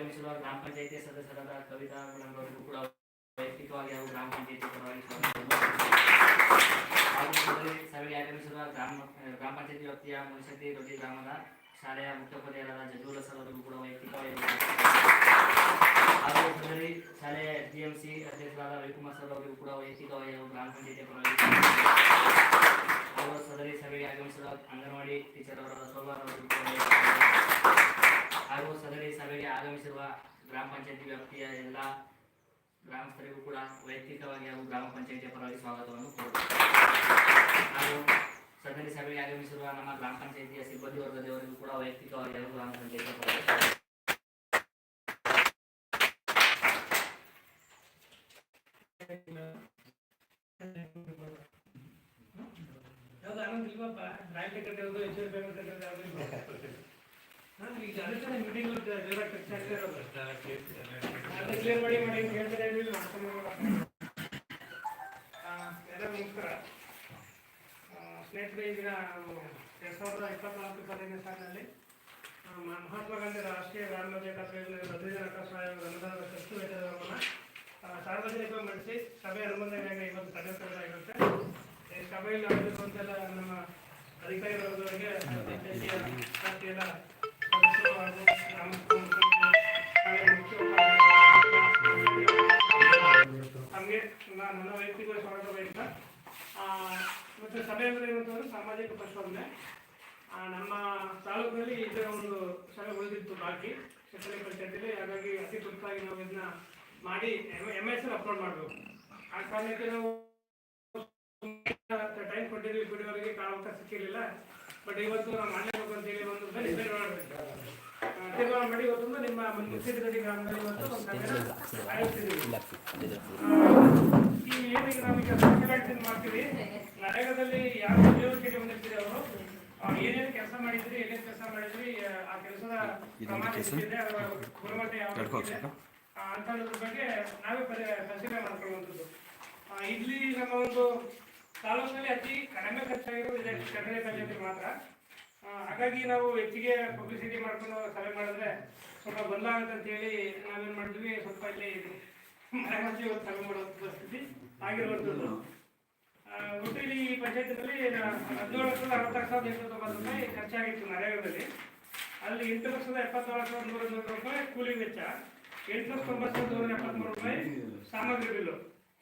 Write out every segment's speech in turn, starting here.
ಆಗಮಿಸಿರುವ ಗ್ರಾಮ ಪಂಚಾಯಿತಿ ಸದಸ್ಯರಾದ ಕವಿತಾ ಗುಣಂಗೌರಿಗೂ ಕೂಡ ವೈಯಕ್ತಿಕವಾಗಿ ಹಾಗೂ ಗ್ರಾಮ ಪಂಚಾಯಿತಿ ಪರವಾಗಿ ಹಾಗೂ ಸಭೆಗೆ ಆಗಮಿಸಿರುವ ಗ್ರಾಮ ಪಂಚಾಯಿತಿ ವ್ಯಾಪ್ತಿಯ ಮುನ್ಸತಿ ದೊಡ್ಡಿ ಗ್ರಾಮದ ಶಾಲೆಯ ಮುಖ್ಯೋಪಾಧ್ಯಾಯರಾದ ಜಜೂಲ ಸರ್ ಅವರಿಗೂ ಕೂಡ ವೈಯಕ್ತಿಕವಾಗಿ ಹಾಗೂ ಸದರಿ ಶಾಲೆಯ ಡಿಎಂಸಿ ಅಧ್ಯಕ್ಷರಾದ ರವಿಕುಮಾರ್ ಸರ್ ಅವರಿಗೂ ಕೂಡ ವೈಯಕ್ತಿಕವಾಗಿ ಗ್ರಾಮ ಪಂಚಾಯಿತಿ ಪರವಾಗಿ ಹಾಗೂ ಸದರಿ ಸಭೆಗೆ ಆಗಮಿಸಿರುವ ಅಂಗನವಾಡಿ ಟೀಚರ್ ಅವರಾದ ಶೋಭಾ ಅವರಿಗೂ ಕೂಡ ಹಾಗೂ ಸದರಿ ಸಭೆಗೆ ಆಗಮಿಸಿರುವ ಗ್ರಾಮ ಪಂಚಾಯಿತಿ ವ್ಯಾಪ್ತಿಯ ಎಲ್ಲ ಗ್ರಾಮಸ್ಥರಿಗೂ ಕೂಡ ವೈಯಕ್ತಿಕವಾಗಿ ಹಾಗೂ ಗ್ರಾಮ ಪಂಚಾಯಿತಿಯ ಪರವಾಗಿ ಸ್ವಾಗತವನ್ನು ಕೋರುತ್ತೇವೆ. ಹಾಗೂ ಸದರಿ ಸಭೆಗೆ ಆಗಮಿಸಿರುವ ನಮ್ಮ ಗ್ರಾಮ ಪಂಚಾಯಿತಿಯ ಸಿಬ್ಬಂದಿ ವರ್ಗದವರಿಗೂ ಕೂಡ ವೈಯಕ್ತಿಕವಾಗಿ ಹಾಗೂ ಗ್ರಾಮ ಪಂಚಾಯಿತಿಯ ಪರವಾಗಿ ಮೀಟಿಂಗ್ ಕ್ಲಿಯರ್ ಮಾಡಿ ಹೇಳ್ತಾರೆ ಎಲ್ಲ ನಮಸ್ಕಾರ ಸ್ನೇಹಿತರೆ. ಈಗ 2024-25ನೇ ಸಾಲಿನಲ್ಲಿ ಮಹಾತ್ಮ ಗಾಂಧಿ ರಾಷ್ಟ್ರೀಯ ಗ್ರಾಮೀಣ ಏಕಾತ್ಮ 15 ಹಣಕಾಸು ಆಯೋಗದ ಅನುದಾನದ ಖರ್ಚು ವೆಚ್ಚವನ್ನು ಸಾರ್ವಜನಿಕ ಮಂಡಿಸಿ ಸಭೆ ಅನುಮೋದನೆಗಾಗಿ ಇವತ್ತು ತಡೆಯುತ್ತೆ. ಈ ಸಭೆಯಲ್ಲಿ ಆಡಳಿಸುವಂತೆಲ್ಲ ನಮ್ಮ ಅಧಿಕಾರಿ ವರ್ಗದವರಿಗೆ ಎಲ್ಲ ಸದಸ್ಯರು ಹಾಗೂ ನಮಗೆ ನನ್ನ ವೈಯಕ್ತಿಕ ಸ್ವಾಗತ ಬಯಸ್ತಾ ಮತ್ತು ಸಭೆ ಅಂದರೆ ಏನಂತಂದರೆ ಸಾಮಾಜಿಕ ಪರಿಶೋಧನೆ. ನಮ್ಮ ತಾಲೂಕಿನಲ್ಲಿ ಇದರ ಒಂದು ಸಭೆ ಉಳಿದಿತ್ತು ಬಾಕಿ ಶಿಕ್ಷಣ ಪಂಚಾಯತಿಯಲ್ಲಿ. ಹಾಗಾಗಿ ಅತಿ ತುರ್ತಾಗಿ ನಾವು ಇದನ್ನ ಮಾಡಿ MIS ಅಪ್ಲೋಡ್ ಮಾಡಬೇಕು. ಆ ಕಾರಣಕ್ಕೆ ನಾವು ಟೈಮ್ ಕೊಟ್ಟಿದ್ವಿ, ಬಿಡುವವರೆಗೆ ಕಾಲಾವಕಾಶ ಸಿಕ್ಕಿರಲಿಲ್ಲ. ಬಟ್ ಇವತ್ತು ನಾವು ಮಾಡಲೇಬೇಕು ಅಂತೇಳಿ ಒಂದು ತೀರ್ಮಾನ ಮಾಡಿ ಇವತ್ತು ನಿಮ್ಮ ಮುನ್ಸಿಪಾಲಿಟಿ ಗ್ರಾಮದಲ್ಲಿ ಇವತ್ತು ಒಂದು ಸಭೆನ ಆಯೋಜಿಸಿದ್ದೀವಿ. ಈ ಏನೀಗ ನಾವೀಗ ಮಾಡ್ತೀವಿ, ನರೇಗಾದಲ್ಲಿ ಯಾವ ಉದ್ಯೋಗಕ್ಕೆ ಬಂದಿರ್ತೀರಿ ಅವರು ಏನೇನು ಕೆಲಸ ಮಾಡಿದ್ರಿ, ಏನೇನು ಕೆಲಸ ಮಾಡಿದ್ರಿ, ಆ ಕೆಲಸದ ಪ್ರಮಾಣ ಎಷ್ಟಿದೆ, ಅದರ ಗುಣಮಟ್ಟ ಯಾವ ಅಂತದ್ರ ಬಗ್ಗೆ ನಾವೇ ಪರಿಶೀಲನೆ ಮಾಡ್ಕೊಳ್ಳುವಂಥದ್ದು. ಇಲ್ಲಿ ನಮ್ಮ ಒಂದು ತಾಲೂಕಿನಲ್ಲಿ ಅತಿ ಕಡಿಮೆ ಖರ್ಚಾಗಿರೋದು ಇದೆ ಕಡಿಮೆ ಪಂಚಾಯತಿ ಮಾತ್ರ. ಹಾಗಾಗಿ ನಾವು ಹೆಚ್ಚಿಗೆ ಪಬ್ಲಿಸಿಟಿ ಮಾಡ್ಕೊಂಡು ಸಭೆ ಮಾಡಿದ್ರೆ ಸ್ವಲ್ಪ ಬದಲಾಗುತ್ತೆ ಅಂತೇಳಿ ನಾವೇನು ಮಾಡಿದ್ವಿ, ಸ್ವಲ್ಪ ಇಲ್ಲಿ ಮನೆ ಮಧ್ಯೆ ಇವತ್ತು ಸಭೆ ಮಾಡೋ ಪರಿಸ್ಥಿತಿ ಆಗಿರುವಂಥದ್ದು. ಒಟ್ಟು ಇಲ್ಲಿ ಈ ಪಂಚಾಯತಿನಲ್ಲಿ 17,66,890 ರೂಪಾಯಿ ಖರ್ಚಾಗಿತ್ತು ನರೇಗಾದಲ್ಲಿ. ಅಲ್ಲಿ 8,74,102 ರೂಪಾಯಿ ಕೂಲಿ ವೆಚ್ಚ, 8,90,173 ರೂಪಾಯಿ ಸಾಮಗ್ರಿ ಬಿಲ್ಲು.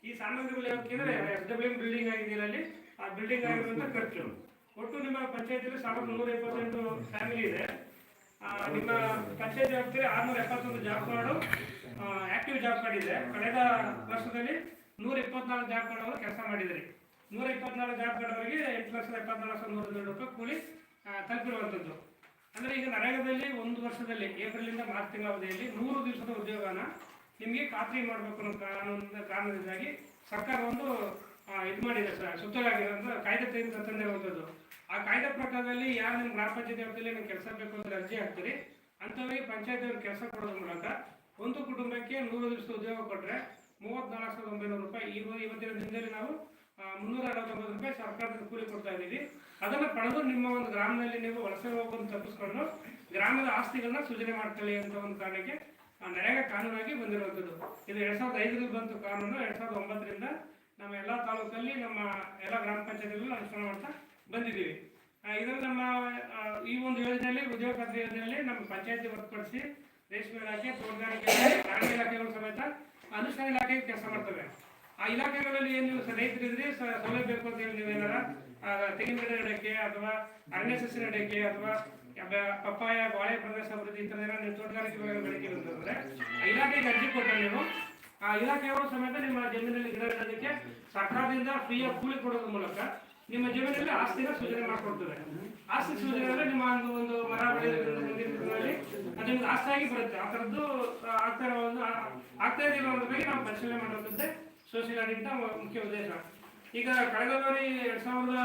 ಈ ಸಾಮಗ್ರಿ ಬಿಲ್ ಯಾಕೆಂದರೆ SWM ಬಿಲ್ಡಿಂಗ್ ಆಗಿದೆಯಲ್ಲ, ಅಲ್ಲಿ ಆ ಬಿಲ್ಡಿಂಗ್ ಆಗಿರುವಂಥ ಖರ್ಚು. ಒಟ್ಟು ನಿಮ್ಮ ಪಂಚಾಯತಿಯಲ್ಲಿ 1,128 ಫ್ಯಾಮಿಲಿ ಇದೆ. ನಿಮ್ಮ ಪಂಚಾಯತ್ ವ್ಯಾಪ್ತಿಯಲ್ಲಿ 671 job card active job card ಇದೆ. ಕಳೆದ ವರ್ಷದಲ್ಲಿ 124 ಜಾಬ್ ಕಾರ್ಡ್ ಅವರು ಕೆಲಸ ಮಾಡಿದ್ರಿ. 124 ಜಾಬ್ ಕಾರ್ಡ್ ಅವರಿಗೆ 8,74,102 ರೂಪಾಯಿ ಕೂಲಿ ತಲುಪಿರುವಂಥದ್ದು. ಅಂದರೆ ಈಗ ನರೇಗಾದಲ್ಲಿ ಒಂದು ವರ್ಷದಲ್ಲಿ ಏಪ್ರಿಲಿಂದ ಮಾರ್ಚ್ ತಿಂಗಳ ಅವಧಿಯಲ್ಲಿ 100 ದಿವಸದ ಉದ್ಯೋಗನ ನಿಮಗೆ ಖಾತ್ರಿ ಮಾಡಬೇಕು ಅನ್ನೋ ಕಾರಣದಿಂದಾಗಿ ಸರ್ಕಾರ ಒಂದು ಇದು ಮಾಡಿದೆ ಸರ್, ಸುತ್ತಲಾಗಿರೋದು ಕಾಯ್ದೆ ತಂದಿರುವಂಥದ್ದು. ಆ ಕಾಯ್ದೆ ಪ್ರಕಾರದಲ್ಲಿ ಯಾರು ನಿಮ್ಮ ಗ್ರಾಮ ಪಂಚಾಯತಿ ವ್ಯಾಪ್ತಿಯಲ್ಲಿ ನಿಮ್ಗೆ ಕೆಲಸ ಬೇಕು ಅಂತ ಅರ್ಜಿ ಹಾಕ್ತೀರಿ, ಅಂಥವರಿಗೆ ಪಂಚಾಯತ್ ಅವ್ರಿಗೆ ಕೆಲಸ ಕೊಡೋದ್ರ ಮೂಲಕ ಒಂದು ಕುಟುಂಬಕ್ಕೆ 100 ದಿವಸದ ಉದ್ಯೋಗ ಕೊಟ್ಟರೆ 34,900 ರೂಪಾಯಿ. ಇವತ್ತಿನ ದಿನದಲ್ಲಿ ನಾವು 369 ರೂಪಾಯಿ ಸರ್ಕಾರದ ಕೂಲಿ ಕೊಡ್ತಾ ಇದ್ದೀವಿ. ಅದನ್ನು ಪಡೆದು ನಿಮ್ಮ ಒಂದು ಗ್ರಾಮದಲ್ಲಿ ನೀವು ವಲಸೆ ಹೋಗೋದನ್ನು ತಪ್ಪಿಸ್ಕೊಂಡು ಗ್ರಾಮದ ಆಸ್ತಿಗಳನ್ನ ಸೃಜನೆ ಮಾಡ್ಕೊಳ್ಳಿ ಅಂತ ಒಂದು ಕಾರಣಕ್ಕೆ ನರೇಗಾ ಕಾನೂನಾಗಿ ಬಂದಿರುವಂಥದ್ದು. ಇದು 2005ರಲ್ಲಿ ಬಂತು ಕಾನೂನು. 2009ರಿಂದ ನಮ್ಮ ಎಲ್ಲ ತಾಲೂಕಲ್ಲಿ ನಮ್ಮ ಎಲ್ಲ ಗ್ರಾಮ ಪಂಚಾಯತಿಗಳು ಅನುಷ್ಠಾನ ಮಾಡ್ತಾ ಬಂದಿದ್ದೀವಿ. ಇದರಲ್ಲಿ ನಮ್ಮ ಈ ಒಂದು ಯೋಜನೆಯಲ್ಲಿ ಉದ್ಯೋಗ ಖಾತ್ರಿ ಯೋಜನೆಯಲ್ಲಿ ನಮ್ಮ ಪಂಚಾಯತಿ ಹೊರತುಪಡಿಸಿ ರೇಷ್ಮೆ ಇಲಾಖೆ, ತೋಟಗಾರಿಕೆ ಇಲಾಖೆ, ಅರಣ್ಯ ಇಲಾಖೆಗಳು ಸಮೇತ ಅನುಷ್ಠಾನ ಇಲಾಖೆಗೆ ಕೆಲಸ ಮಾಡ್ತವೆ. ಆ ಇಲಾಖೆಗಳಲ್ಲಿ ಏನು ನೀವು ರೈತರಿದ್ರಿ ಸೌಲಭ್ಯ ಬೇಕು ಅಂತ ಹೇಳಿ ನೀವೇನಾರ ತೆಂಗಿನ ಗಿಡ ನೆಡಕ್ಕೆ ಅಥವಾ ಅರಣ್ಯ ಸಸ್ಯ ನೆಡಕ್ಕೆ ಅಥವಾ ಪಪ್ಪಾಯ, ಬಾಳೆ ಪ್ರದೇಶ ಅಭಿವೃದ್ಧಿ ಈ ಥರ ನೀವು ತೋಟಗಾರಿಕೆ ಬೆಳಕೆ ಬಂತಂದ್ರೆ ಆ ಇಲಾಖೆಗೆ ಅರ್ಜಿ ಕೊಟ್ಟರೆ ನೀವು ಆ ಇಲಾಖೆಯವರು ಸಮೇತ ನಿಮ್ಮ ಜಮೀನಲ್ಲಿ ಗಿಡ ನೆಡೋದಕ್ಕೆ ಸರ್ಕಾರದಿಂದ ಫ್ರೀಯಾಗಿ ಕೂಲಿ ಕೊಡೋದ್ರ ಮೂಲಕ ನಿಮ್ಮ ಜಮೀನಲ್ಲಿ ಆಸ್ತಿನ ಸೃಜನೆ ಮಾಡಿಕೊಡ್ತದೆ. ಆಸ್ತಿ ಸೃಜನೆ ನಿಮ್ಮ ಒಂದು ಮರ ಬೆಳೆಯೋದ್ರಿಂದ ಮುಂದಿನ ದಿನಗಳಲ್ಲಿ ಅದು ನಿಮ್ಗೆ ಆಸ್ತಿಯಾಗಿ ಬರುತ್ತೆ. ಆ ಥರದ್ದು ಆಗ್ತಾ ಇರೋ ಬಗ್ಗೆ ನಾವು ಪರಿಶೀಲನೆ ಮಾಡುವಂಥದ್ದೇ ಸೋಷಿಯಲ್ ಆಡಿಟ್ನ ಮುಖ್ಯ ಉದ್ದೇಶ. ಈಗ ಕಳೆದ ಬಾರಿ 2000